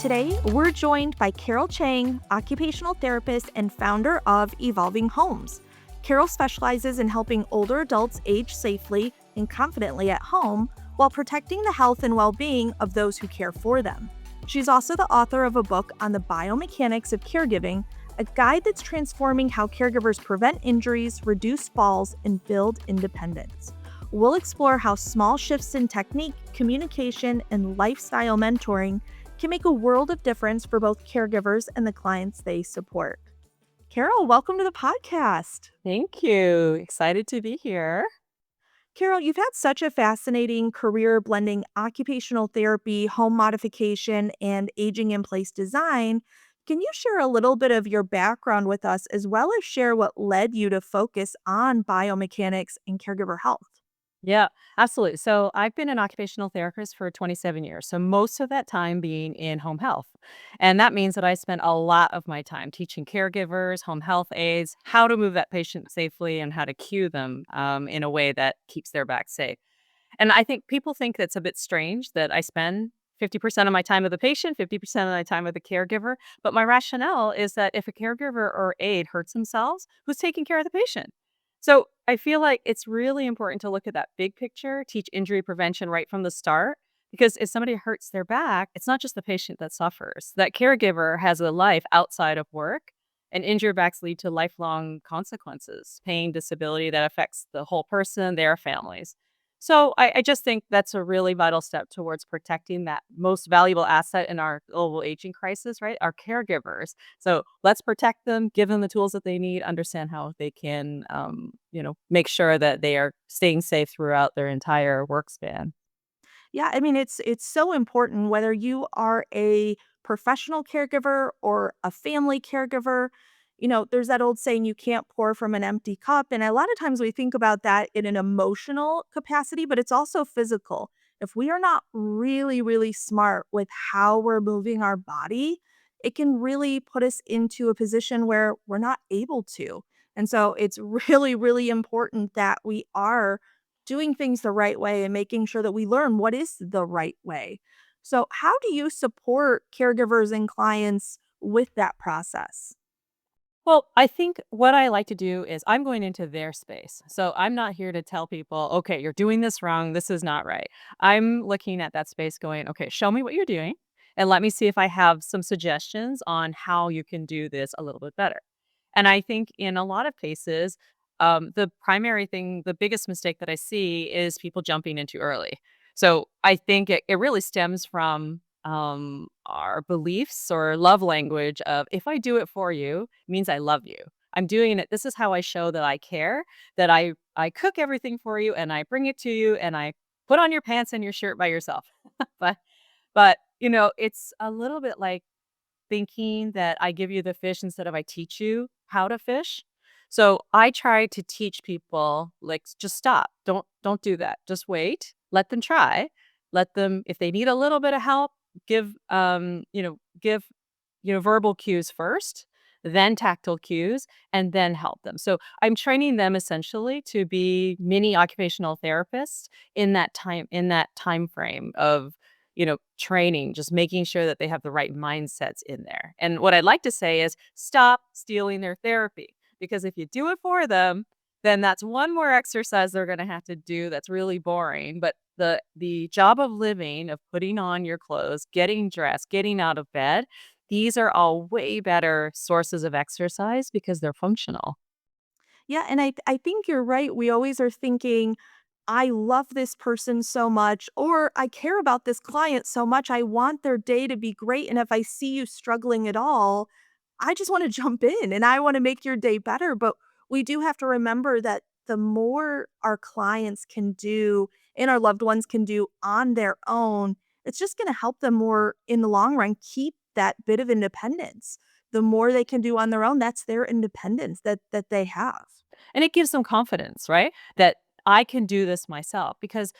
Today, we're joined by Carol Chiang, occupational therapist and founder of Evolving Homes. Carol specializes in helping older adults age safely and confidently at home while protecting the health and well-being of those who care for them. She's also the author of a book on the biomechanics of caregiving, a guide that's transforming how caregivers prevent injuries, reduce falls, and build independence. We'll explore how small shifts in technique, communication, and lifestyle mentoring can make a world of difference for both caregivers and the clients they support. Carol, welcome to the podcast. Thank you. Excited to be here. Carol, you've had such a fascinating career blending occupational therapy, home modification, and aging in place design. Can you share a little bit of your background with us, as well as share what led you to focus on biomechanics and caregiver health? Yeah, absolutely. So I've been an occupational therapist for 27 years. So most of that time being in home health. And that means that I spent a lot of my time teaching caregivers, home health aides, how to move that patient safely and how to cue them in a way that keeps their back safe. And I think people think that's a bit strange that I spend 50% of my time with the patient, 50% of my time with the caregiver. But my rationale is that if a caregiver or aide hurts themselves, who's taking care of the patient? So I feel like it's really important to look at that big picture, teach injury prevention right from the start. Because if somebody hurts their back, it's not just the patient that suffers. That caregiver has a life outside of work, and injured backs lead to lifelong consequences, pain, disability that affects the whole person, their families. So I just think that's a really vital step towards protecting that most valuable asset in our global aging crisis, right? Our caregivers. So let's protect them, give them the tools that they need, understand how they can, make sure that they are staying safe throughout their entire work span. Yeah, I mean, it's so important whether you are a professional caregiver or a family caregiver. There's that old saying, you can't pour from an empty cup. And a lot of times we think about that in an emotional capacity, but it's also physical. If we are not really, really smart with how we're moving our body, it can really put us into a position where we're not able to. And so it's really, really important that we are doing things the right way and making sure that we learn what is the right way. So, how do you support caregivers and clients with that process? Well, I think what I like to do is I'm going into their space. So I'm not here to tell people, okay, you're doing this wrong. This is not right. I'm looking at that space going, okay, show me what you're doing and let me see if I have some suggestions on how you can do this a little bit better. And I think in a lot of cases, the primary thing, the biggest mistake that I see is people jumping in too early. So I think it really stems from our beliefs or love language of if I do it for you, it means I love you. I'm doing it. This is how I show that I care, that I cook everything for you and I bring it to you and I put on your pants and your shirt by yourself. but it's a little bit like thinking that I give you the fish instead of I teach you how to fish. So I try to teach people like just stop. Don't do that. Just wait. Let them try. Let them if they need a little bit of help, give verbal cues first, then tactile cues and then help them. So I'm training them essentially to be mini occupational therapists in that time frame of training, just making sure that they have the right mindsets in there. And what I'd like to say is stop stealing their therapy because if you do it for them, then that's one more exercise they're going to have to do that's really boring. But the job of living, of putting on your clothes, getting dressed, getting out of bed, these are all way better sources of exercise because they're functional. Yeah, and I think you're right. We always are thinking, I love this person so much, or I care about this client so much. I want their day to be great. And if I see you struggling at all, I just want to jump in and I want to make your day better. But we do have to remember that the more our clients can do and our loved ones can do on their own, it's just going to help them more in the long run keep that bit of independence. The more they can do on their own, that's their independence that they have. And it gives them confidence, right? That I can do this myself because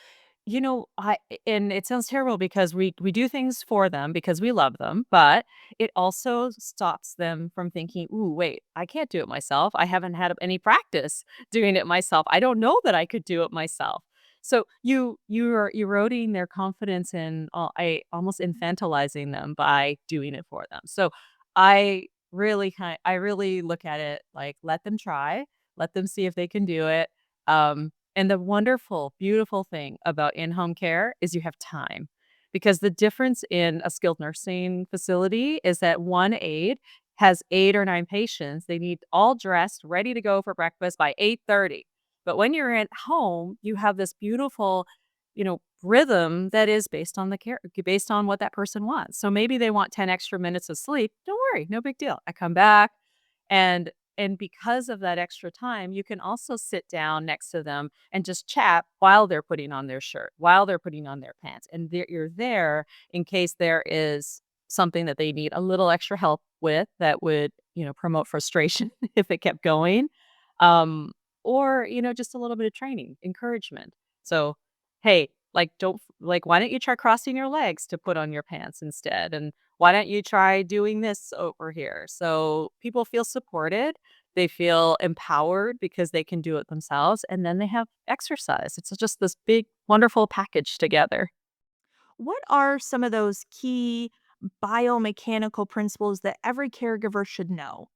I and it sounds terrible because we do things for them because we love them, but it also stops them from thinking, "Ooh, wait, I can't do it myself. I haven't had any practice doing it myself. I don't know that I could do it myself." So you're eroding their confidence and I almost infantilizing them by doing it for them. So I really look at it like let them try, let them see if they can do it. And the wonderful, beautiful thing about in-home care is you have time. Because the difference in a skilled nursing facility is that one aide has 8 or 9 patients. They need all dressed, ready to go for breakfast by 8:30. But when you're at home, you have this beautiful, rhythm that is based on what that person wants. So maybe they want 10 extra minutes of sleep. Don't worry, no big deal. I come back and because of that extra time, you can also sit down next to them and just chat while they're putting on their shirt, while they're putting on their pants. And you're there in case there is something that they need a little extra help with that would, promote frustration if it kept going. Um, or, just a little bit of training, encouragement. So, hey, like, why don't you try crossing your legs to put on your pants instead? And why don't you try doing this over here? So people feel supported. They feel empowered because they can do it themselves. And then they have exercise. It's just this big, wonderful package together. What are some of those key biomechanical principles that every caregiver should know?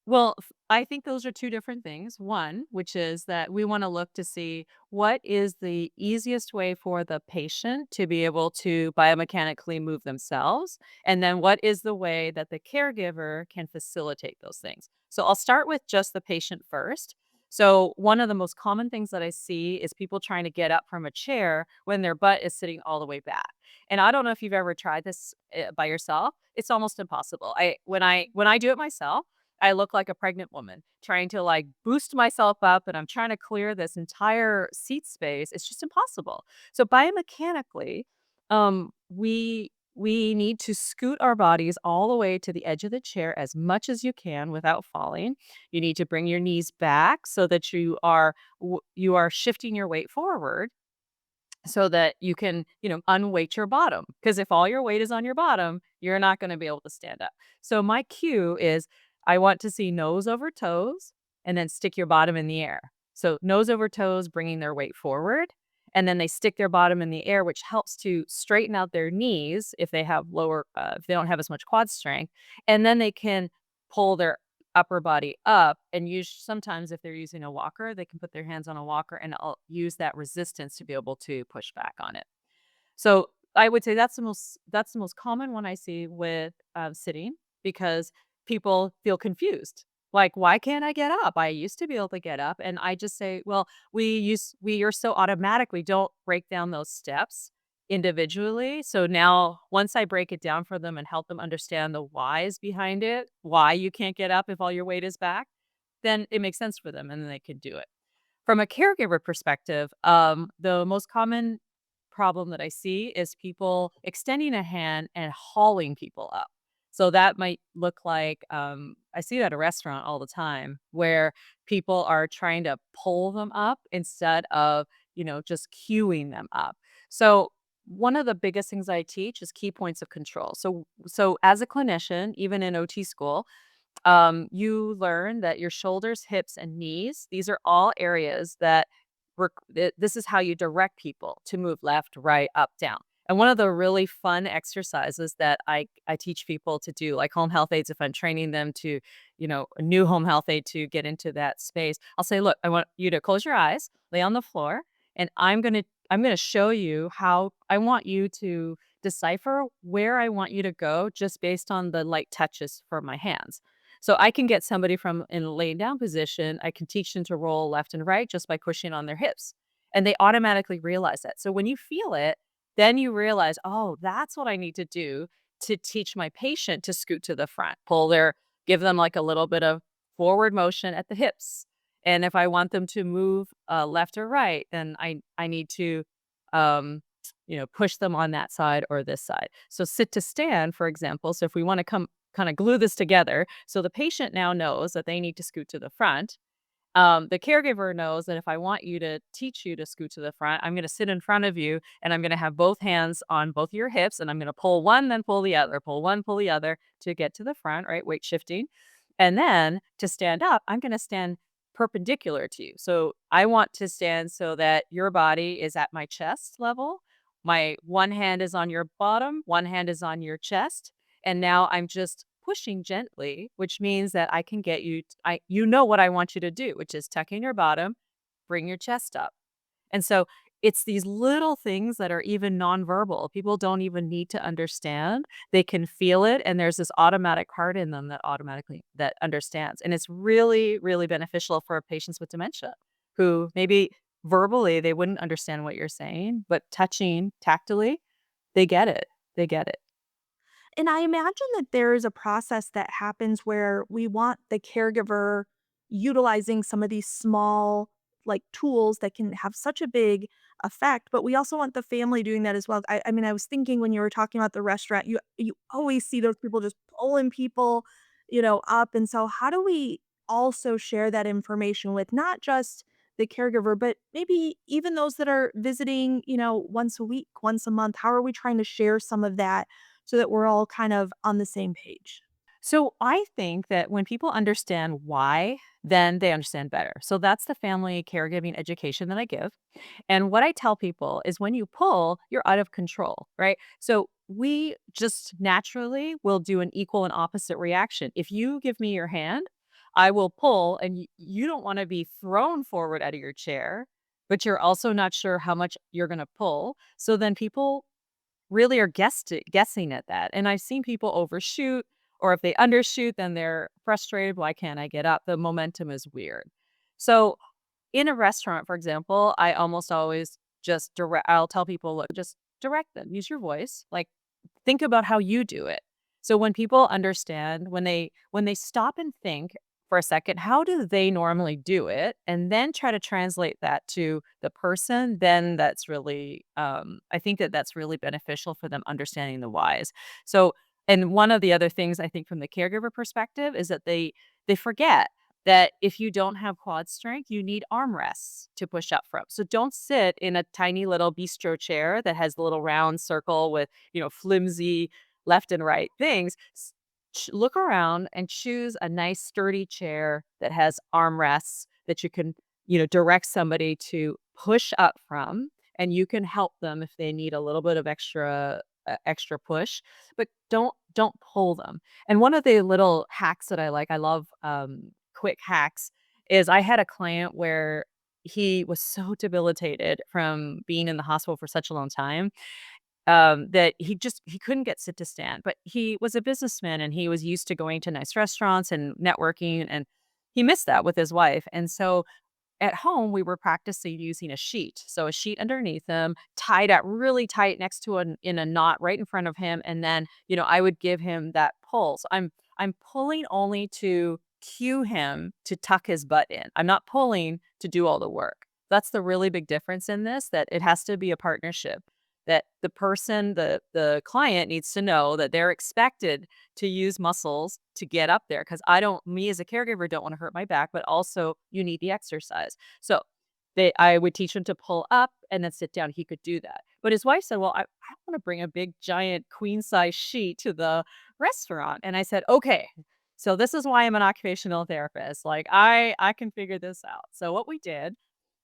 Well, I think those are 2 different things. One, which is that we wanna look to see what is the easiest way for the patient to be able to biomechanically move themselves, and then what is the way that the caregiver can facilitate those things. So I'll start with just the patient first. So one of the most common things that I see is people trying to get up from a chair when their butt is sitting all the way back. And I don't know if you've ever tried this, by yourself. It's almost impossible. When I do it myself, I look like a pregnant woman trying to, like, boost myself up, and I'm trying to clear this entire seat space. It's just impossible. So biomechanically, we need to scoot our bodies all the way to the edge of the chair as much as you can without falling. You need to bring your knees back so that you are shifting your weight forward so that you can, unweight your bottom. Because if all your weight is on your bottom, you're not gonna be able to stand up. So my cue is I want to see nose over toes and then stick your bottom in the air. So nose over toes, bringing their weight forward, and then they stick their bottom in the air, which helps to straighten out their knees if they have if they don't have as much quad strength, and then they can pull their upper body up and use sometimes if they're using a walker, they can put their hands on a walker and use that resistance to be able to push back on it. So I would say that's the most common one I see with sitting because people feel confused. Like, why can't I get up? I used to be able to get up. And I just say, well, we are so automatic, we don't break down those steps individually. So now once I break it down for them and help them understand the whys behind it, why you can't get up if all your weight is back, then it makes sense for them and then they can do it. From a caregiver perspective, the most common problem that I see is people extending a hand and hauling people up. So that might look like I see that at a restaurant all the time where people are trying to pull them up instead of, just queuing them up. So one of the biggest things I teach is key points of control. So as a clinician, even in OT school, you learn that your shoulders, hips, and knees, these are all areas that this is how you direct people to move left, right, up, down. And one of the really fun exercises that I teach people to do, like home health aides, if I'm training them to, a new home health aide to get into that space, I'll say, look, I want you to close your eyes, lay on the floor, and I'm gonna show you how I want you to decipher where I want you to go just based on the light touches from my hands. So I can get somebody from in a laying down position, I can teach them to roll left and right just by pushing on their hips. And they automatically realize that. So when you feel it, then you realize, oh, that's what I need to do to teach my patient to scoot to the front, give them like a little bit of forward motion at the hips. And if I want them to move left or right, then I need to, um, push them on that side or this side. So sit to stand, for example. So if we want to come kind of glue this together. So the patient now knows that they need to scoot to the front. The caregiver knows that if I want you to teach you to scoot to the front, I'm going to sit in front of you and I'm going to have both hands on both your hips and I'm going to pull one, then pull the other, pull one, pull the other to get to the front, right? Weight shifting. And then to stand up, I'm going to stand perpendicular to you. So I want to stand so that your body is at my chest level. My one hand is on your bottom, one hand is on your chest. And now I'm just pushing gently, which means that I can get you, you know what I want you to do, which is tuck in your bottom, bring your chest up. And so it's these little things that are even nonverbal. People don't even need to understand. They can feel it, and there's this automatic part in them that automatically that understands. And it's really, really beneficial for patients with dementia who maybe verbally they wouldn't understand what you're saying, but touching tactily, they get it. They get it. And I imagine that there is a process that happens where we want the caregiver utilizing some of these small, like, tools that can have such a big effect, but we also want the family doing that as well. I mean, I was thinking when you were talking about the restaurant, you always see those people just pulling people, up, and so how do we also share that information with not just the caregiver, but maybe even those that are visiting, once a week, once a month? How are we trying to share some of that so that we're all kind of on the same page? So I think that when people understand why, then they understand better. So that's the family caregiving education that I give. And what I tell people is when you pull, you're out of control, right? So we just naturally will do an equal and opposite reaction. If you give me your hand, I will pull, and you don't want to be thrown forward out of your chair, but you're also not sure how much you're going to pull. So then people really are guessing at that, and I've seen people overshoot, or if they undershoot, then they're frustrated, "Why can't I get up?" The momentum is weird. So, in a restaurant, for example, I almost always just direct I'll tell people, "Look, just direct them, use your voice, like, think about how you do it." So when people understand, when they stop and think for a second, how do they normally do it? And then try to translate that to the person, then that's really, I think that that's really beneficial for them understanding the whys. So, and one of the other things I think from the caregiver perspective is that they forget that if you don't have quad strength, you need armrests to push up from. So don't sit in a tiny little bistro chair that has the little round circle with, flimsy left and right things. Look around and choose a nice sturdy chair that has armrests that you can, direct somebody to push up from, and you can help them if they need a little bit of extra push, but don't pull them. And one of the little hacks that I love, quick hacks, is I had a client where he was so debilitated from being in the hospital for such a long time, that he couldn't get sit to stand, but he was a businessman and he was used to going to nice restaurants and networking, and he missed that with his wife. And so at home, we were practicing using a sheet. So a sheet underneath him, tied up really tight next to in a knot right in front of him, and then, I would give him that pull. So I'm pulling only to cue him to tuck his butt in. I'm not pulling to do all the work. That's the really big difference in this, that it has to be a partnership. That the person, the client needs to know that they're expected to use muscles to get up there, because I don't me as a caregiver don't wanna hurt my back, but also you need the exercise. So, I would teach him to pull up and then sit down. He could do that. But his wife said, "Well, I don't wanna bring a big giant queen size sheet to the restaurant." And I said, "Okay, so this is why I'm an occupational therapist. Like, I can figure this out." So what we did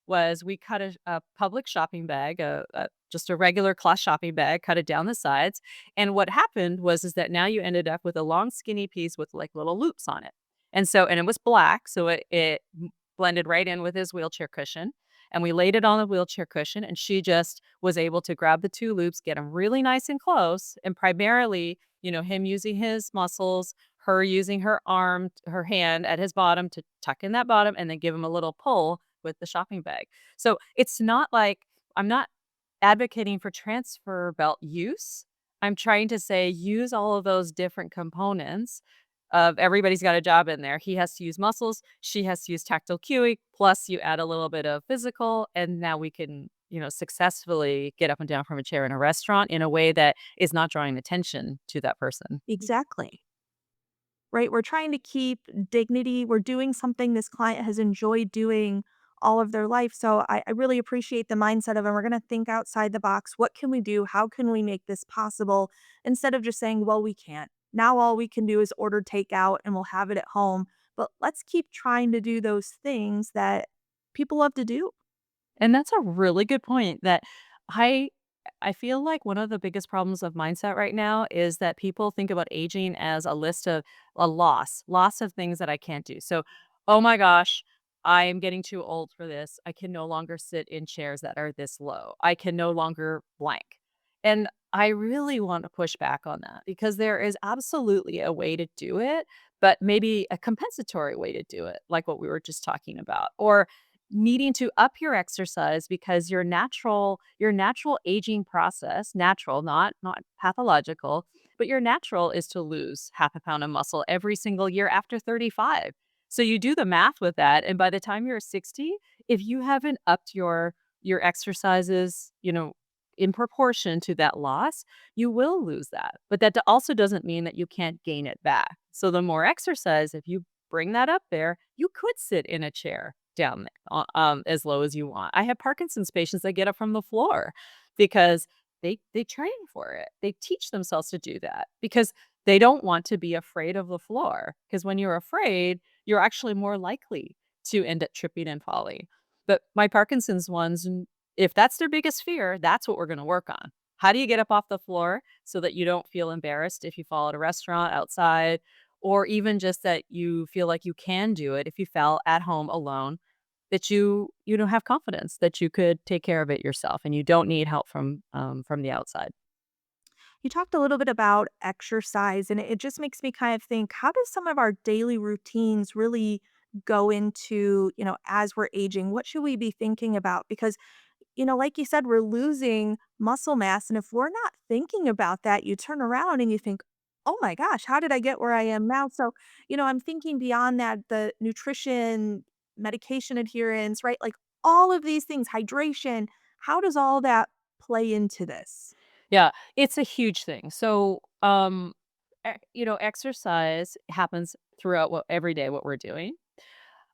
was we cut a public shopping bag, just a regular cloth shopping bag, cut it down the sides, and what happened was is that now you ended up with a long skinny piece with, like, little loops on it. And it was black, so it blended right in with his wheelchair cushion, and we laid it on the wheelchair cushion, and she just was able to grab the 2 loops, get them really nice and close, and primarily, him using his muscles, her using her hand at his bottom to tuck in that bottom, and then give him a little pull with the shopping bag. So it's not like I'm not advocating for transfer belt use. I'm trying to say use all of those different components of everybody's got a job in there. He has to use muscles, she has to use tactile cueing, plus you add a little bit of physical, and now we can, successfully get up and down from a chair in a restaurant in a way that is not drawing attention to that person. Exactly. Right? We're trying to keep dignity. We're doing something this client has enjoyed doing all of their life. So I really appreciate the mindset of, and we're going to think outside the box. What can we do? How can we make this possible? Instead of just saying, well, we can't. Now all we can do is order takeout and we'll have it at home. but let's keep trying to do those things that people love to do. And that's a really good point that I I feel like one of the biggest problems of mindset right now is that people think about aging as a list of a loss of things that I can't do. So, oh my gosh, I am getting too old for this. I can no longer sit in chairs that are this low. I can no longer blank. And I really want to push back on that because there is absolutely a way to do it, but maybe a compensatory way to do it, like what we were just talking about. Or needing to up your exercise because your natural aging process, natural, not pathological, but your natural is to lose half a pound of muscle every single year after 35. So you do the math with that, and by the time you're 60, if you haven't upped your exercises, in proportion to that loss, you will lose that. But that also doesn't mean that you can't gain it back. So the more exercise, if you bring that up there, you could sit in a chair down there, as low as you want. I have Parkinson's patients that get up from the floor because they train for it. They teach themselves to do that because they don't want to be afraid of the floor. Because when you're afraid, you're actually more likely to end up tripping and falling. But my Parkinson's ones, if that's their biggest fear, that's what we're going to work on. How do you get up off the floor so that you don't feel embarrassed if you fall at a restaurant, outside, or even just that you feel like you can do it if you fell at home alone, that you don't have confidence that you could take care of it yourself and you don't need help from the outside. You talked a little bit about exercise, and it just makes me kind of think, how does some of our daily routines really go into, as we're aging? What should we be thinking about? Because, like you said, we're losing muscle mass. And if we're not thinking about that, you turn around and you think, oh my gosh, how did I get where I am now? So, I'm thinking beyond that, the nutrition, medication adherence, right? Like all of these things, hydration, how does all that play into this? Yeah, it's a huge thing. So, exercise happens throughout every day what we're doing.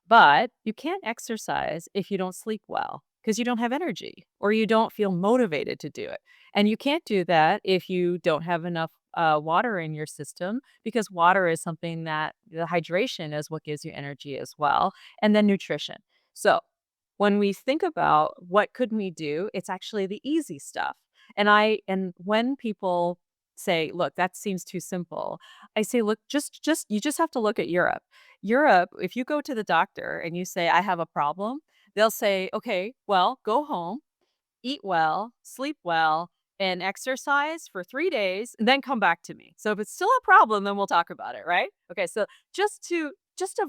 But you can't exercise if you don't sleep well because you don't have energy or you don't feel motivated to do it. And you can't do that if you don't have enough water in your system because water is something that the hydration is what gives you energy as well. And then nutrition. So when we think about what could we do, it's actually the easy stuff. And when people say, "Look, that seems too simple," I say, "Look, just you just have to look at Europe. Europe, if you go to the doctor and you say, 'I have a problem,' they'll say, 'Okay, well, go home, eat well, sleep well, and exercise for 3 days, and then come back to me. So if it's still a problem, then we'll talk about it, right?'" Okay, so just to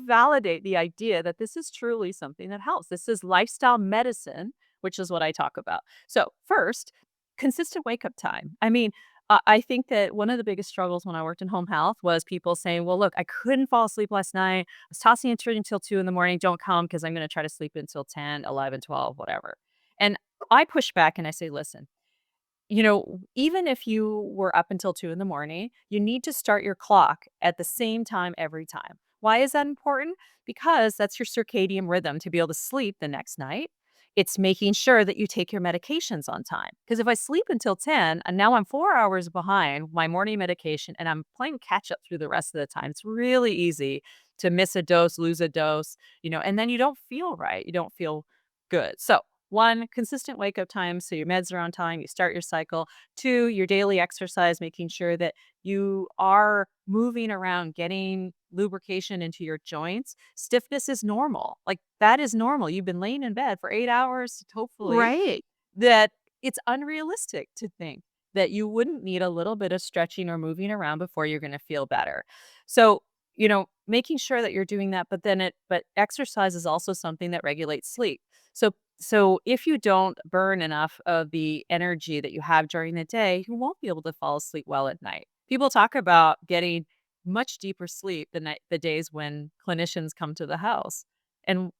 validate the idea that this is truly something that helps. This is lifestyle medicine, which is what I talk about. So, first, consistent wake up time. I mean, I think that one of the biggest struggles when I worked in home health was people saying, "Well, look, I couldn't fall asleep last night. I was tossing and turning until 2 in the morning. Don't come because I'm going to try to sleep until 10, 11, 12, whatever." And I push back and I say, "Listen, even if you were up until 2 in the morning, you need to start your clock at the same time every time. Why is that important? Because that's your circadian rhythm to be able to sleep the next night. It's making sure that you take your medications on time. Because if I sleep until 10 and now I'm 4 hours behind my morning medication and I'm playing catch up through the rest of the time, it's really easy to miss a dose, lose a dose, and then you don't feel right. You don't feel good. So, one, consistent wake up time so your meds are on time, you start your cycle. Two, your daily exercise, making sure that you are moving around, getting lubrication into your joints. Stiffness is normal. Like that is normal. You've been laying in bed for 8 hours, hopefully, Right. that it's unrealistic to think that you wouldn't need a little bit of stretching or moving around before you're going to feel better. So, making sure that you're doing that, but exercise is also something that regulates sleep. So if you don't burn enough of the energy that you have during the day, you won't be able to fall asleep well at night. People talk about getting much deeper sleep the days when clinicians come to the house. And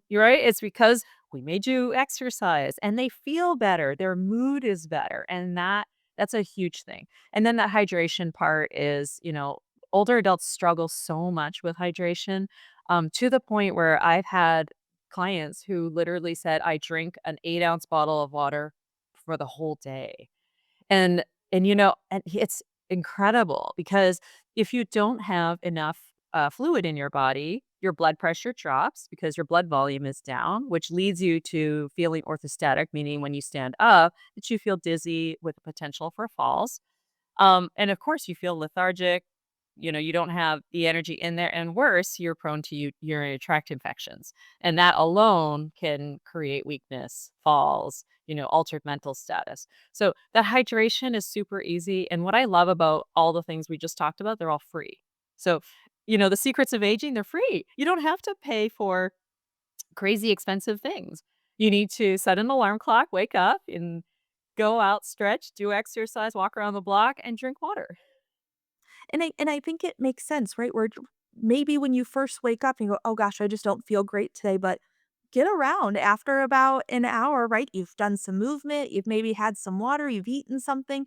you're right, it's because we made you exercise and they feel better, their mood is better, and that's a huge thing. And then that hydration part is, older adults struggle so much with hydration, to the point where I've had clients who literally said, "I drink an 8-ounce bottle of water for the whole day." And it's incredible because if you don't have enough, fluid in your body, your blood pressure drops because your blood volume is down, which leads you to feeling orthostatic, meaning when you stand up, that you feel dizzy with potential for falls. And of course, you feel lethargic. You don't have the energy in there, and worse, you're prone to urinary tract infections, and that alone can create weakness, falls, altered mental status. So that hydration is super easy, and what I love about all the things we just talked about, they're all free. So, the secrets of aging, they're free. You don't have to pay for crazy expensive things. You need to set an alarm clock, wake up, and go out, stretch, do exercise, walk around the block, and drink water. And I think it makes sense, right? Where maybe when you first wake up and you go, "Oh gosh, I just don't feel great today," but get around after about an hour, right? You've done some movement, you've maybe had some water, you've eaten something,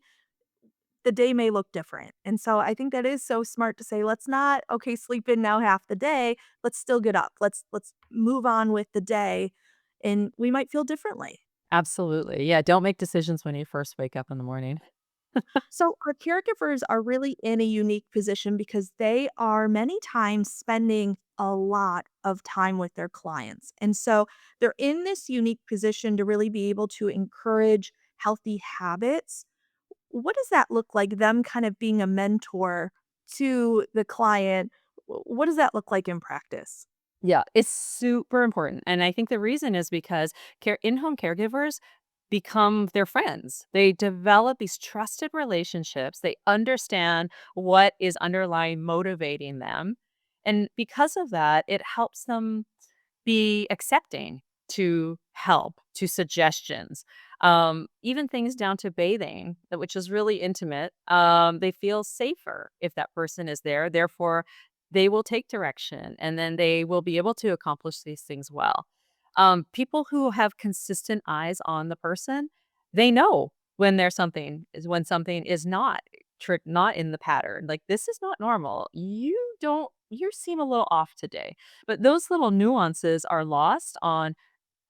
the day may look different. And so I think that is so smart to say, let's not, okay, sleep in now half the day. Let's still get up. Let's move on with the day and we might feel differently. Absolutely. Yeah, don't make decisions when you first wake up in the morning. So, our caregivers are really in a unique position because they are many times spending a lot of time with their clients. And so, they're in this unique position to really be able to encourage healthy habits. What does that look like, them kind of being a mentor to the client? What does that look like in practice? Yeah, it's super important, and I think the reason is because in-home caregivers become their friends. They develop these trusted relationships, they understand what is underlying motivating them, and because of that, it helps them be accepting to help, to suggestions, even things down to bathing, which is really intimate. They feel safer if that person is there. Therefore, they will take direction and then they will be able to accomplish these things well. People who have consistent eyes on the person, they know when something is not in the pattern. Like this is not normal. You seem a little off today, but those little nuances are lost on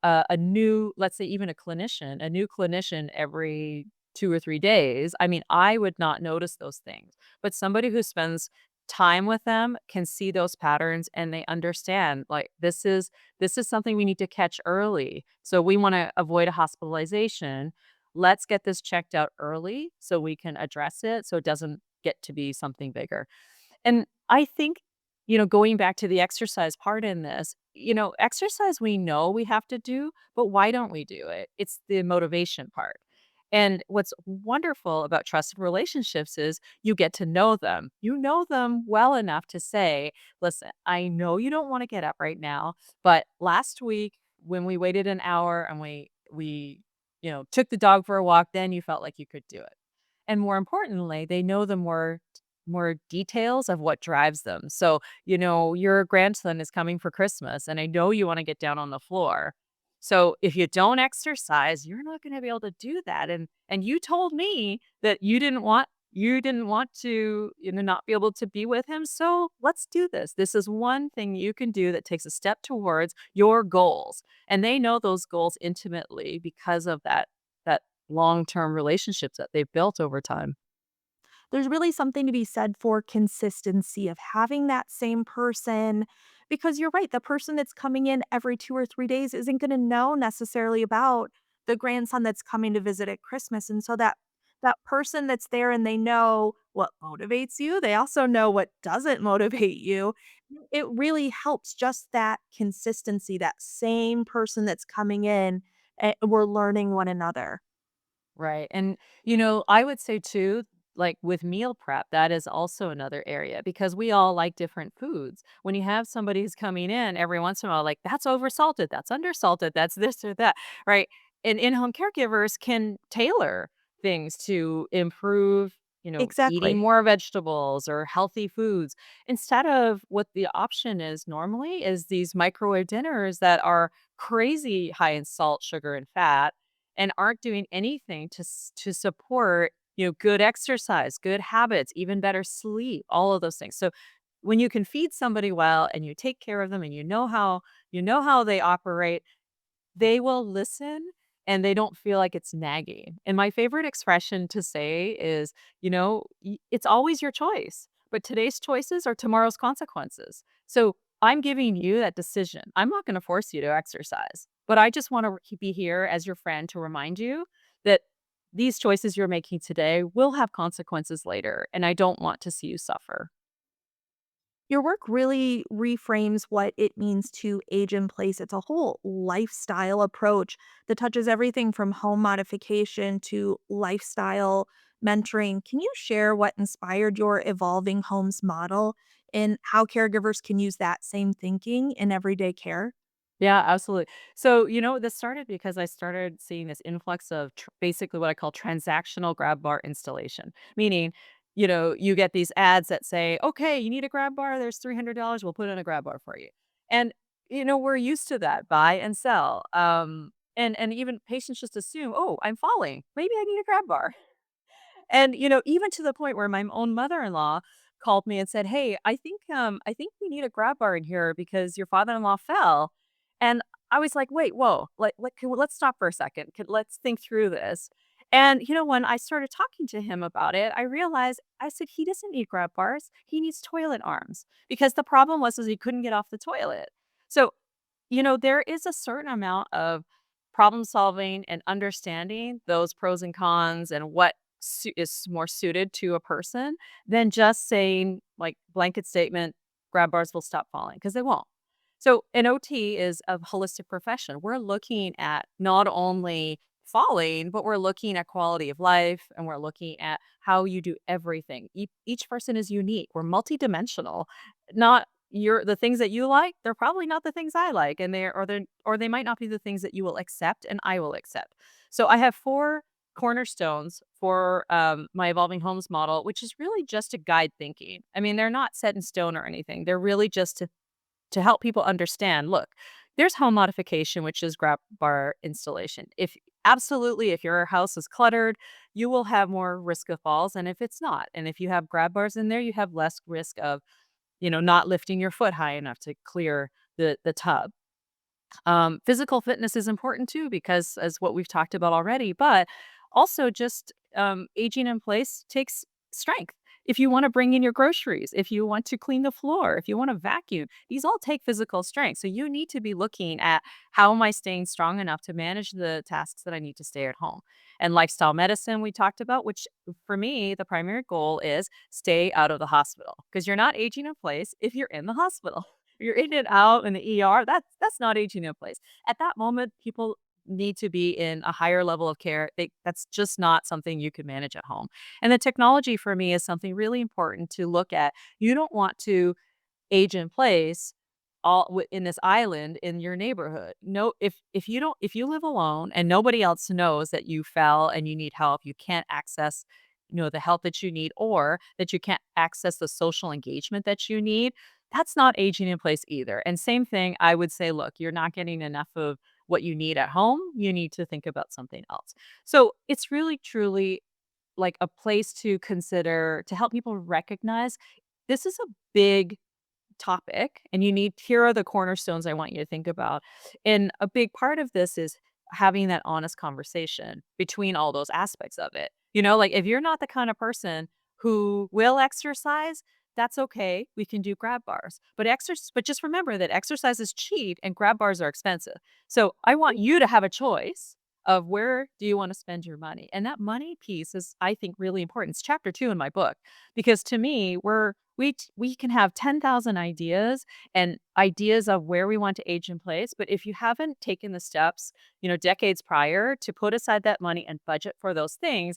a new, let's say, even a new clinician every 2 or 3 days. I mean, I would not notice those things, but somebody who spends time with them can see those patterns and they understand, like, this is something we need to catch early. So we wanna avoid a hospitalization. Let's get this checked out early so we can address it so it doesn't get to be something bigger. And I think, going back to the exercise part in this, exercise we know we have to do, but why don't we do it? It's the motivation part. And what's wonderful about trusted relationships is you get to know them. You know them well enough to say, listen, I know you don't want to get up right now, but last week when we waited an hour and we took the dog for a walk, then you felt like you could do it. And more importantly, they know the more details of what drives them. So, your grandson is coming for Christmas and I know you want to get down on the floor. So, if you don't exercise, you're not going to be able to do that. And you told me that you didn't want to, not be able to be with him. So, let's do this. This is one thing you can do that takes a step towards your goals. And they know those goals intimately because of that long-term relationships that they've built over time. There's really something to be said for consistency of having that same person because you're right, the person that's coming in every 2 or 3 days isn't gonna know necessarily about the grandson that's coming to visit at Christmas, and so that person that's there and they know what motivates you, they also know what doesn't motivate you. It really helps just that consistency, that same person that's coming in, we're learning one another. Right. And, I would say too, like with meal prep, that is also another area because we all like different foods. When you have somebody who's coming in every once in a while, like that's oversalted, that's undersalted, that's this or that, right? And in-home caregivers can tailor things to improve, eating Exactly. more vegetables or healthy foods instead of what the option is normally is these microwave dinners that are crazy high in salt, sugar, and fat and aren't doing anything to support, good exercise, good habits, even better sleep, all of those things. So when you can feed somebody well and you take care of them and you know how they operate, they will listen and they don't feel like it's nagging. And my favorite expression to say is, it's always your choice, but today's choices are tomorrow's consequences. So I'm giving you that decision. I'm not gonna force you to exercise, but I just wanna be here as your friend to remind you that these choices you're making today will have consequences later, and I don't want to see you suffer. Your work really reframes what it means to age in place. It's a whole lifestyle approach that touches everything from home modification to lifestyle mentoring. Can you share what inspired your evolving homes model and how caregivers can use that same thinking in everyday care? Yeah, absolutely. So, this started because I started seeing this influx of basically what I call transactional grab bar installation, meaning, you get these ads that say, okay, you need a grab bar, there's $300, we'll put in a grab bar for you. And, we're used to that buy and sell. And even patients just assume, oh, I'm falling. Maybe I need a grab bar. And, even to the point where my own mother-in-law called me and said, "Hey, I think we need a grab bar in here because your father-in-law fell." And I was like, "Wait, whoa, let's stop for a second. Let's think through this." And, when I started talking to him about it, I realized I said, "He doesn't need grab bars. He needs toilet arms." Because the problem was he couldn't get off the toilet. So, there is a certain amount of problem solving and understanding those pros and cons and what is more suited to a person than just saying, like, blanket statement, grab bars will stop falling because they won't. So, an OT is a holistic profession. We're looking at not only falling, but we're looking at quality of life and we're looking at how you do everything. Each person is unique. We're multidimensional. Not the things that you like, they're probably not the things I like, and they might not be the things that you will accept and I will accept. So I have 4 cornerstones for, my evolving homes model, which is really just to guide thinking. I mean, they're not set in stone or anything. They're really just to help people understand, look, there's home modification, which is grab bar installation. If your house is cluttered, you will have more risk of falls than if it's not. And if you have grab bars in there, you have less risk of not lifting your foot high enough to clear the tub. Physical fitness is important too, because as what we've talked about already, but also just aging in place takes strength. If you want to bring in your groceries, if you want to clean the floor, if you want to vacuum, these all take physical strength. So you need to be looking at how am I staying strong enough to manage the tasks that I need to stay at home. And lifestyle medicine we talked about, which for me, the primary goal is stay out of the hospital because you're not aging in place if you're in the hospital. You're in and out in the ER, that's not aging in place. At that moment, people need to be in a higher level of care. That's just not something you can manage at home. And the technology for me is something really important to look at. You don't want to age in place in this island in your neighborhood. No, if you live alone and nobody else knows that you fell and you need help, you can't access the help that you need or that you can't access the social engagement that you need, that's not aging in place either. And same thing, I would say, look, you're not getting enough of what you need at home. You need to think about something else. So it's really truly like a place to consider to help people recognize this is a big topic and here are the cornerstones I want you to think about. And a big part of this is having that honest conversation between all those aspects of it. Like if you're not the kind of person who will exercise, that's okay. We can do grab bars. But just remember that exercise is cheap and grab bars are expensive. So I want you to have a choice of where do you want to spend your money. And that money piece is I think really important. It's chapter 2 in my book because to me, we can have 10,000 ideas and ideas of where we want to age in place, but if you haven't taken the steps, decades prior to put aside that money and budget for those things,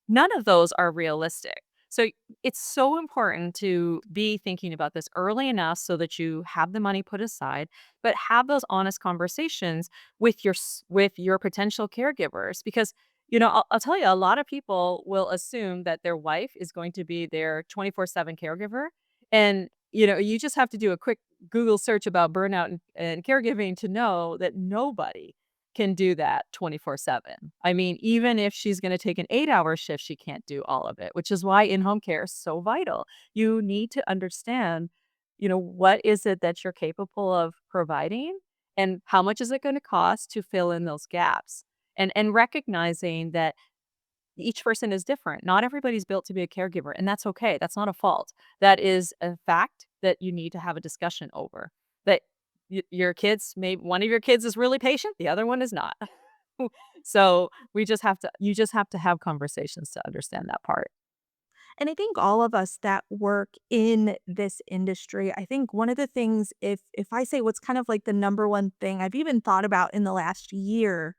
none of those are realistic. So it's so important to be thinking about this early enough so that you have the money put aside, but have those honest conversations with your potential caregivers because I'll tell you, a lot of people will assume that their wife is going to be their 24/7 caregiver. And, you just have to do a quick Google search about burnout and caregiving to know that nobody can do that 24/7. I mean, even if she's going to take an 8-hour shift, she can't do all of it, which is why in home care is so vital. You need to understand, what is it that you're capable of providing and how much is it going to cost to fill in those gaps and recognizing that each person is different. Not everybody's built to be a caregiver, and that's okay. That's not a fault. That is a fact that you need to have a discussion over. that your kids may one of your kids is really patient, the other one is not. So, we just have to you just have to have conversations to understand that part. And I think all of us that work in this industry, I think one of the things, if I say what's kind of like the number one thing I've even thought about in the last year,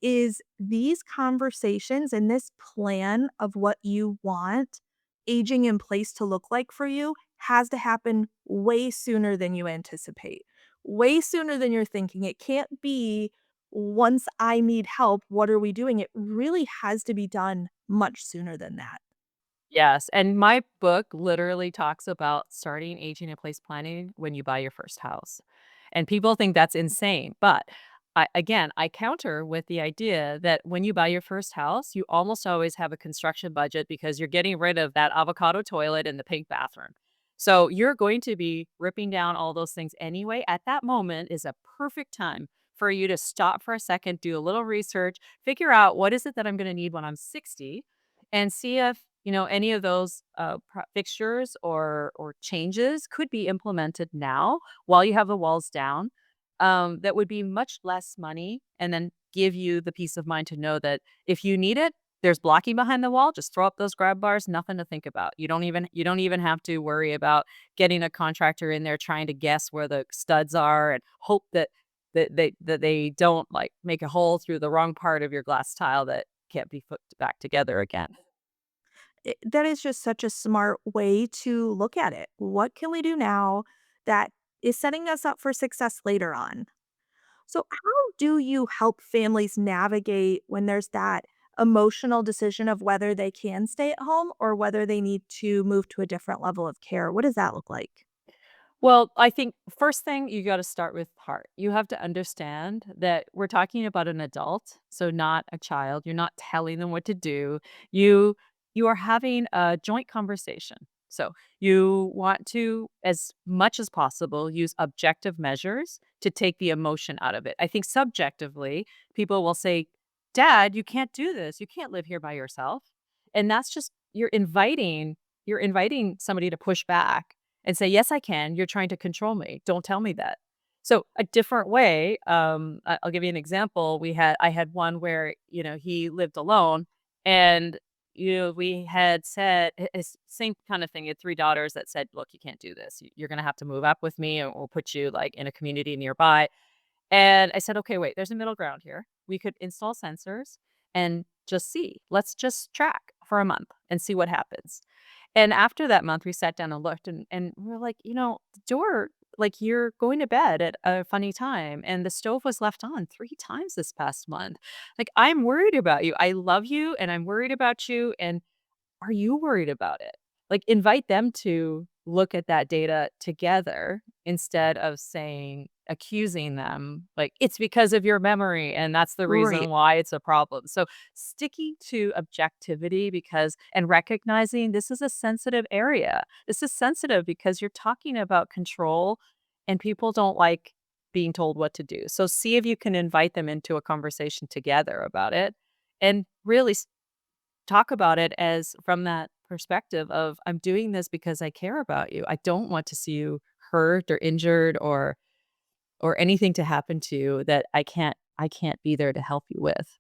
is these conversations and this plan of what you want aging in place to look like for you has to happen way sooner than you anticipate, way sooner than you're thinking. It can't be once I need help, what are we doing? It really has to be done much sooner than that. Yes, and my book literally talks about starting aging in place planning when you buy your first house. And people think that's insane, but I counter with the idea that when you buy your first house, you almost always have a construction budget because you're getting rid of that avocado toilet and the pink bathroom. So you're going to be ripping down all those things anyway. At that moment is a perfect time for you to stop for a second, do a little research, figure out what is it that I'm going to need when I'm 60 and see if any of those fixtures or changes could be implemented now while you have the walls down. That would be much less money, and then give you the peace of mind to know that if you need it, there's blocking behind the wall. Just throw up those grab bars. Nothing to think about. You don't even have to worry about getting a contractor in there trying to guess where the studs are and hope that they don't like make a hole through the wrong part of your glass tile that can't be put back together again. That is just such a smart way to look at it. What can we do now that is setting us up for success later on? So, how do you help families navigate when there's that emotional decision of whether they can stay at home or whether they need to move to a different level of care? What does that look like? Well, I think first thing you gotta start with heart. You have to understand that we're talking about an adult, so not a child. You're not telling them what to do. You you are having a joint conversation. So, you want to, as much as possible, use objective measures to take the emotion out of it. I think subjectively, people will say, "Dad, you can't do this. You can't live here by yourself." And that's just you're inviting somebody to push back and say, "Yes, I can. You're trying to control me. Don't tell me that." So a different way, I'll give you an example. I had one where, he lived alone and, we had said it's same kind of thing. He had 3 daughters that said, "Look, you can't do this. You're gonna have to move up with me and we'll put you like in a community nearby." And I said, "Okay, wait, there's a middle ground here. We could install sensors and just see. Let's just track for a month and see what happens." And after that month, we sat down and looked and we are like, the door, like you're going to bed at a funny time and the stove was left on 3 times this past month. Like, I'm worried about you. I love you and I'm worried about you. And are you worried about it? Like, invite them to look at that data together instead of accusing them, like, "It's because of your memory, and that's the reason Right. why it's a problem." So, sticking to objectivity because and recognizing this is a sensitive area. This is sensitive because you're talking about control, and people don't like being told what to do. So, see if you can invite them into a conversation together about it, and really talk about it as from that perspective of, "I'm doing this because I care about you. I don't want to see you hurt or injured or anything to happen to you that I can't be there to help you with."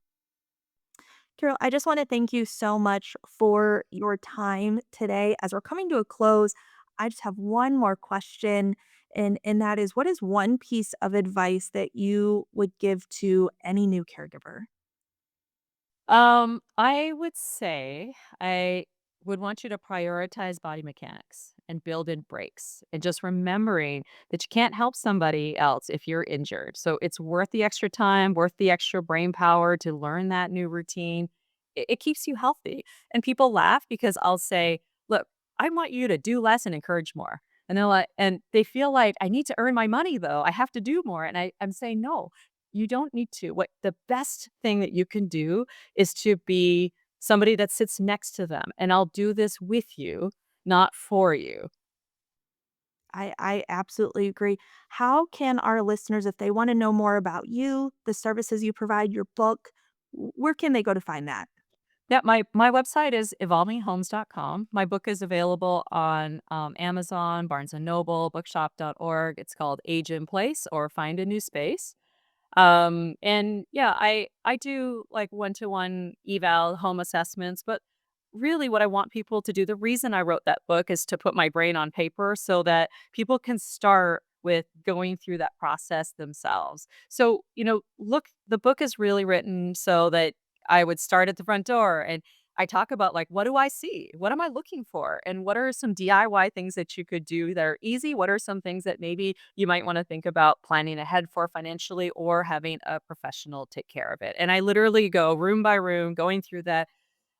Carol, I just want to thank you so much for your time today. As we're coming to a close, I just have one more question, and that is, what is one piece of advice that you would give to any new caregiver? I would say I would want you to prioritize body mechanics and build in breaks and just remembering that you can't help somebody else if you're injured. So it's worth the extra time, worth the extra brain power to learn that new routine. It keeps you healthy. And people laugh because I'll say, "Look, I want you to do less and encourage more." And they're like, and they feel like I need to earn my money though. I have to do more. And I'm saying, no, you don't need to. What the best thing that you can do is to be somebody that sits next to them, and I'll do this with you, not for you. I absolutely agree. How can our listeners, if they want to know more about you, the services you provide, your book, where can they go to find that? Yeah, my website is evolvinghomes.com. My book is available on, Amazon, Barnes& and Noble, bookshop.org. It's called Age in Place or Find a New Space. And yeah, I do like one-to-one eval home assessments, but really what I want people to do, the reason I wrote that book is to put my brain on paper so that people can start with going through that process themselves. So, look, the book is really written so that I would start at the front door and I talk about like, what do I see? What am I looking for? And what are some DIY things that you could do that are easy? What are some things that maybe you might want to think about planning ahead for financially or having a professional take care of it? And I literally go room by room, going through that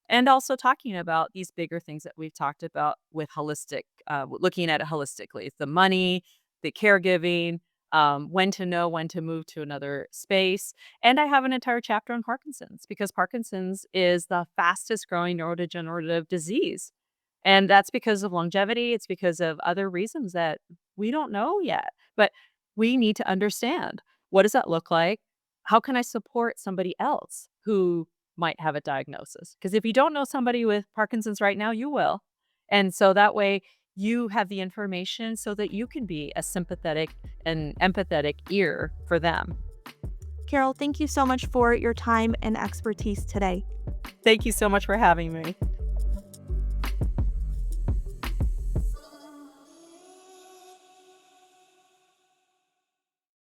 and also talking about these bigger things that we've talked about with looking at it holistically, the money, the caregiving, when to know when to move to another space. And I have an entire chapter on Parkinson's because Parkinson's is the fastest growing neurodegenerative disease. And that's because of longevity. It's because of other reasons that we don't know yet. But we need to understand, what does that look like? How can I support somebody else who might have a diagnosis? Because if you don't know somebody with Parkinson's right now, you will. And so that way you have the information so that you can be a sympathetic and empathetic ear for them. Carol, thank you so much for your time and expertise today. Thank you so much for having me.